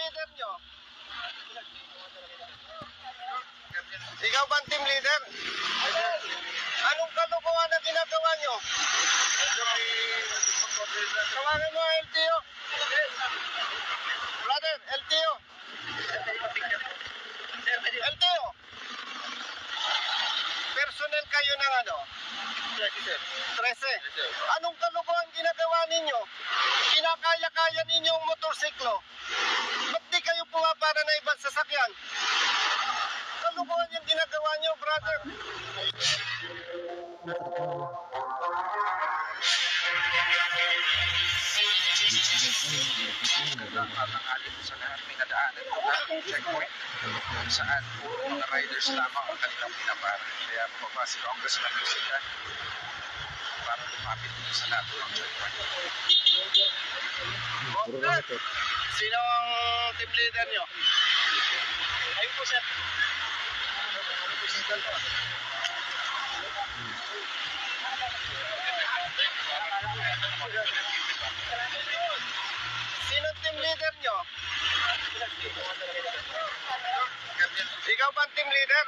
leader nyo? Ikaw ba ang team leader? Anong kalokohan na ginagawa nyo? Tawagan mo ang LTO. Brother, LTO. LTO. Personnel kayo ng ano? 13. Anong kalokohan ginagawa ninyo? Kinakaya-kaya ninyo ang motorsiklo. Ba't di kayo pumapara na ibang sasakyan? Kalokohan yung ginagawa nyo, brother. Natangali po sa lahat, may nadaanan po natin checkpoint kung saan puro mga riders lamang ang kanilang pinapara. Kaya bumaba si Congressman Lucia para lumapit po sa lahat ng checkpoint. Sino ang team leader nyo? Ayun po, sir. Sino team leader nyo? Ikaw ba ang team leader?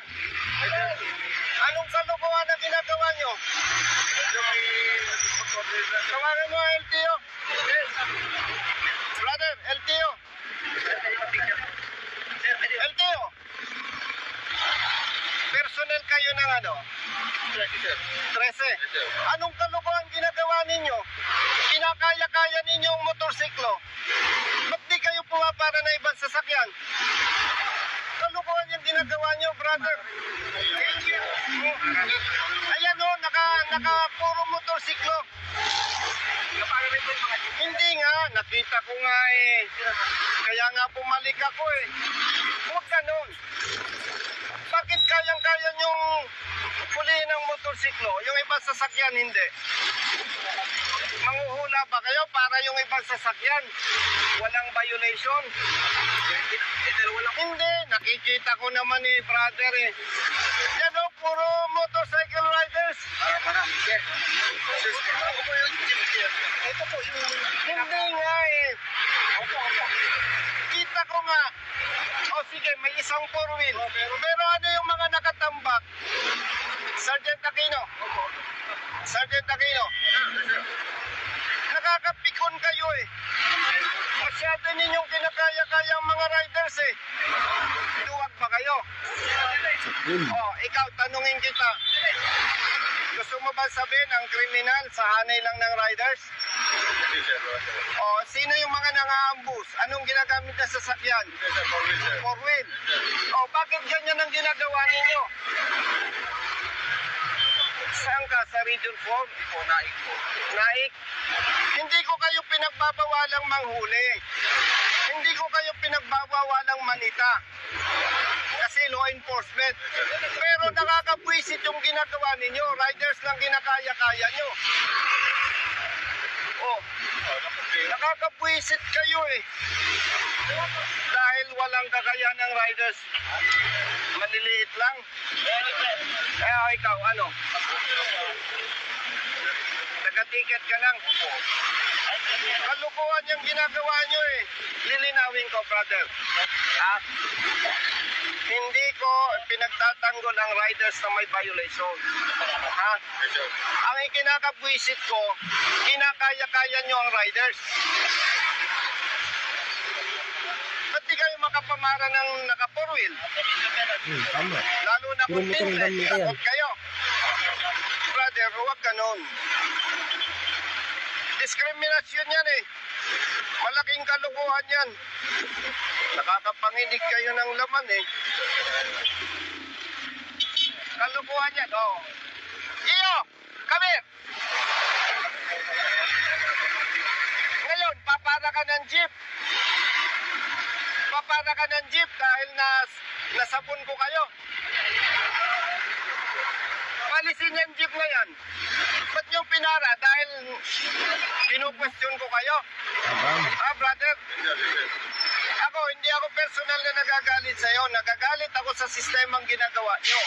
Anong kalokohan na ginagawa nyo? Tawagan mo ang LTO. Brother, LTO. LTO. Personnel kayo ng ano? 13. Anong kalokohan ginagawa ninyo? Kinakaya-kaya ninyo ang motorsiklo. Ba't di kayo pumapara na ibang sasakyan? Kalokohan yung ginagawa nyo, brother. Ayan o, naka puro motorsiklo. Hindi nga, nakita ko nga eh. Kaya nga bumalik ako eh. Huwag ganun. Bakit kayang-kaya nyong pulihin ng motorsiklo? Yung ibang sasakyan, hindi. Manguhula ba kayo para yung ibang sasakyan? Walang violation? Hindi, nakikita ko naman eh, brother eh. Yan o, puro motorcycle riders. Ito po, hindi nga eh. Kita ko nga. O sige, may isang four-wheel. Pero ano yung mga nakatambak? Sergeant Aquino. Sergeant Aquino. Nakakapikon kayo eh. Masyado ninyong kinakaya-kaya ang mga riders eh. Duwag ba kayo? Oh, ikaw, tanungin kita. Gusto mo ba sabihin ang kriminal sa hanay lang ng riders? Oh, sino yung mga nang-aambus? Anong ginagamit na sasakyan? Four-wheel. Oh, bakit ganyan ang ginagawa ninyo? Saan ka? Sa Region 4? Naik po. Naik? Hindi ko kayo pinagbabawalang manghuli. Hindi ko kayo pinagbabawalang manita. Kasi law enforcement. Pero nakakabwisit yung ginagawa ninyo. Riders lang ginakaya-kaya nyo. Oh, nakakabwisit kayo eh. Dahil walang kakayahan ng riders. Maliliit lang. Kaya ikaw, ano? Nagatiket ka lang. Kalukuhan yung ginagawa nyo eh. Lilinawin ko, brother. Ha? Hindi ko pinagtatanggol ang riders na may violation. Ha? Ang ikinakabwisit ko, kinakaya-kaya nyo ang riders. Ba't di kayo makapamara ng naka-four-wheel? Tama. Lalo na kung tinted, takot kayo. Brother, huwag ganun. Diskriminasyon yan eh. Malaking kalukuhan yan. Nakakapanginig kayo ng laman eh. Kalukuhan yan, oh. Iyo, come here. Ngayon, papara ka ng jeep. Papara ka ng jeep dahil nasabon ko kayo. Palisin yung jeep na yan. Ba't yung pinara? Dahil kinu-question ko kayo. Ah, brother? Ako, hindi ako personal na nagagalit sa'yo. Nagagalit ako sa sistemang ginagawa nyo.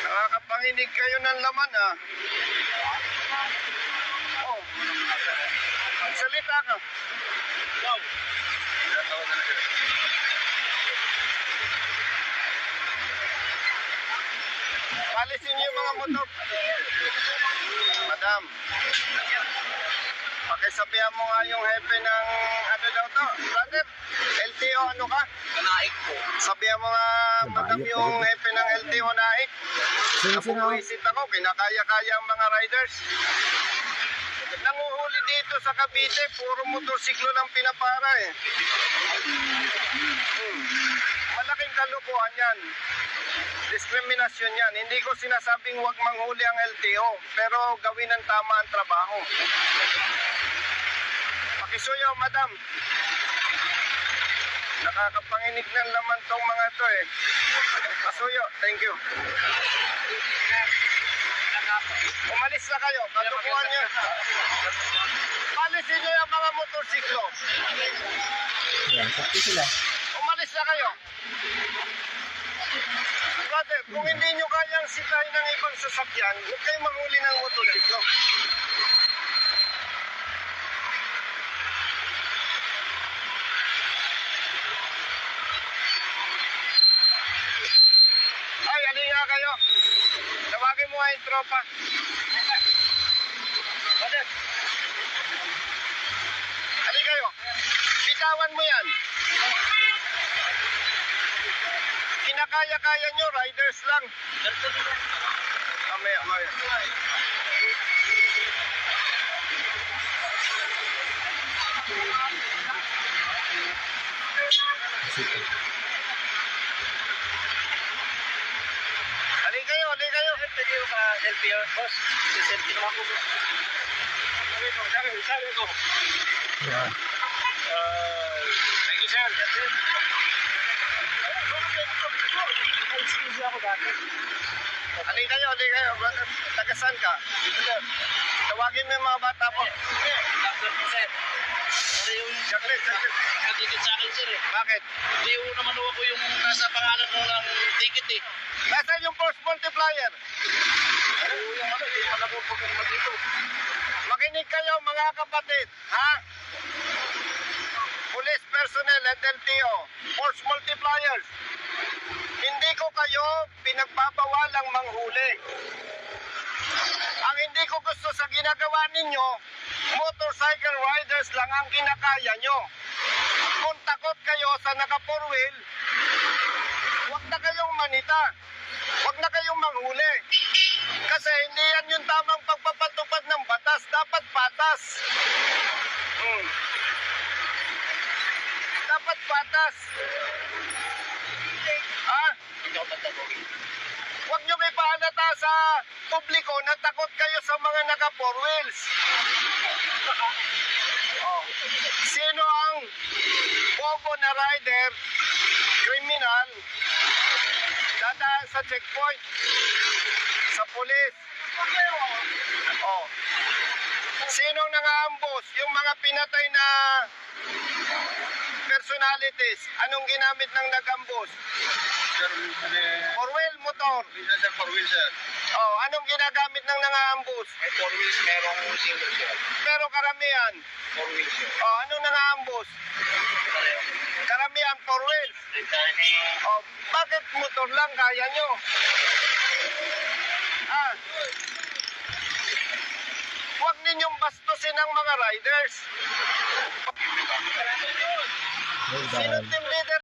Nakakapanginig kayo ng laman, ah. Oh. Salita ka. Go. Palisin niyo yung mga motor. Madam, pakisabihan mo nga yung hepe ng ano daw to, brother, LTO ano ka? Naik po. Sabihan mo nga, madam, yung hepe ng LTO naik. Napupuisit ako, kinakaya-kaya ang mga riders. Nanguhuli dito sa Cavite, puro motorsiklo lang pinapara eh. Malaking kalukuhan yan. Diskriminasyon yan. Hindi ko sinasabing huwag manghuli ang LTO, pero gawin ng tama ang trabaho. Pakisuyo, madam. Nakakapanginig ng laman tong mga to eh. Pasuyo, thank you. Umalis na kayo, katukuhan nyo. Palisin nyo yung mga motorsiklo. Yan, sakti sila. Umalis na kayo. Brother, kung hindi nyo kayang sitahin ng ibang sasakyan, huwag kayo manghuli ng motorsiklo. Ay, halika kayo. Tawagin mo nga yung tropa. Brother. Halika kayo. Bitawan mo yan. Kinakaya-kaya nyo, riders lang. Mamaya, mamaya. Halika kayo, halika kayo. Pwede yung ka-LPR, boss. Siselfie naman po. Sabi ko. Yan. Thank you, sir. Halika kayo, halika kayo. Tagasan ka. Tawagin mo yung mga bata po. Saglit, saglit. Naglikit sa akin, sir eh. Bakit? Hindi ko naman ako yung nasa pangalan mo ng ticket eh. Nasaan yung force multiplier? Yung ano, hindi naman ako pagkakuha dito. Makinig kayo mga kapatid, ha? Police personnel at LTO, force multipliers. Hindi ko kayo pinagbabawalang manghuli. Ang hindi ko gusto sa ginagawa ninyo, motorcycle riders lang ang kinakaya nyo. Kung takot kayo sa naka-four wheel, huwag na kayong manita. Huwag na kayong manghuli. Kasi hindi yan yung tamang pagpapatupad ng batas. Dapat patas. Dapat patas. Ha? Huwag nyo may pahalata sa publiko na takot kayo sa mga naka-four wheels. Oh. Sino ang bobo na rider, kriminal, dadaan sa checkpoint, sa pulis? Oh. Sinong nangaambos? Yung mga pinatay na personalities. Anong ginamit ng nag-ambos? Four wheel motor. Sir, four wheel, sir. Oh, anong ginagamit ng nangaambos? May four wheels, merong single, sir. Pero karamihan. Four wheels, sir. Oh, anong nangaambos? Karamihan four wheels. Oh, bakit motor lang kaya nyo? Ah. Huwag ninyong bastusin ang mga riders. Well Sino done. team leader